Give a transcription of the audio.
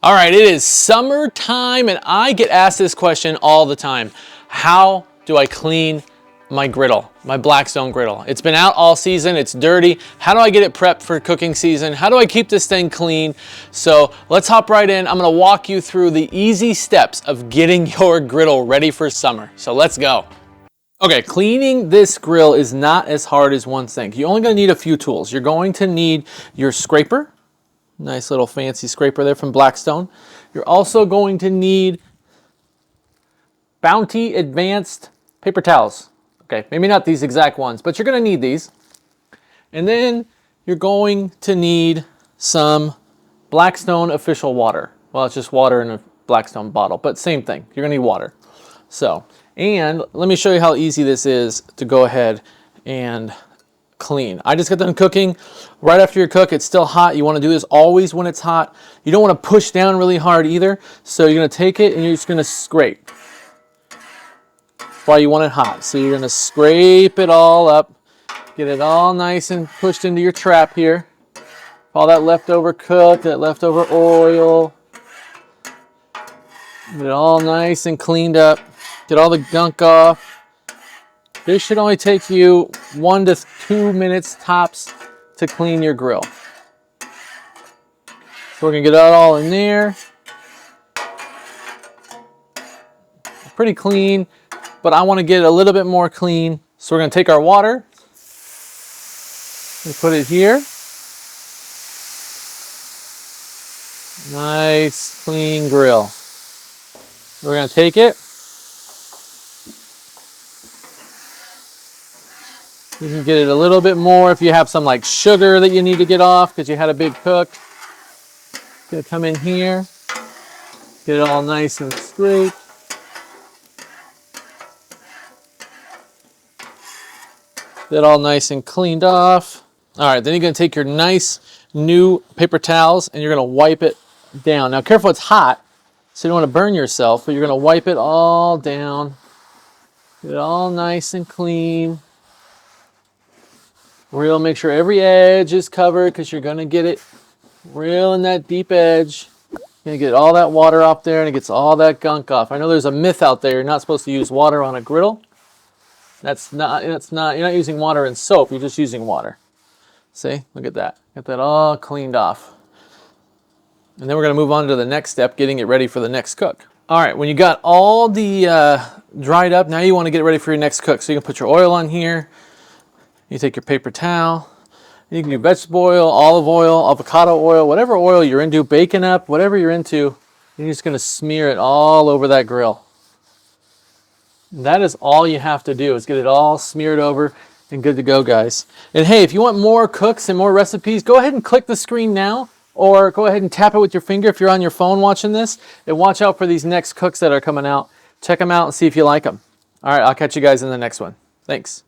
All right, it is summertime and I get asked this question all the time. How do I clean my griddle, my Blackstone griddle? It's been out all season, it's dirty. How do I get it prepped for cooking season? How do I keep this thing clean? So let's hop right in. I'm gonna walk you through the easy steps of getting your griddle ready for summer. So let's go. Okay, cleaning this grill is not as hard as one thinks. You're only gonna need a few tools. You're going to need your scraper. Nice little fancy scraper there from Blackstone. You're also going to need Bounty Advanced paper towels. Okay, maybe not these exact ones, but you're going to need these. And then you're going to need some Blackstone official water. Well, it's just water in a Blackstone bottle, but same thing. You're going to need water. So, and let me show you how easy this is to go ahead and clean. I just got done cooking. Right after you cook, it's still hot. You want to do this always when it's hot. You don't want to push down really hard either. So you're going to take it and you're just going to scrape. That's why you want it hot. So you're going to scrape it all up. Get it all nice and pushed into your trap here. All that leftover cook, that leftover oil. Get it all nice and cleaned up. Get all the gunk off. This should only take you 1 to 2 minutes tops to clean your grill. So we're gonna get that all in there. Pretty clean, but I wanna get it a little bit more clean. So we're gonna take our water and put it here. Nice, clean grill. We're gonna take it. You can get it a little bit more if you have some like sugar that you need to get off because you had a big cook. Gonna come in here, get it all nice and straight. Get it all nice and cleaned off. All right, then you're gonna take your nice new paper towels and you're gonna wipe it down. Now careful, it's hot, so you don't wanna burn yourself, but you're gonna wipe it all down. Get it all nice and clean. Real, make sure every edge is covered because you're going to get it real in that deep edge. You're going to get all that water off there and it gets all that gunk off. I know there's a myth out there, you're not supposed to use water on a griddle. You're not using water and soap, you're just using water. See, look at that. Get that all cleaned off. And then we're going to move on to the next step, getting it ready for the next cook. All right, when you got all the dried up, now you want to get it ready for your next cook. So you can put your oil on here. You take your paper towel, you can do vegetable oil, olive oil, avocado oil, whatever oil you're into, bacon up, whatever you're into, you're just gonna smear it all over that grill. And that is all you have to do, is get it all smeared over and good to go, guys. And hey, if you want more cooks and more recipes, go ahead and click the screen now, or go ahead and tap it with your finger if you're on your phone watching this, and watch out for these next cooks that are coming out. Check them out and see if you like them. All right, I'll catch you guys in the next one. Thanks.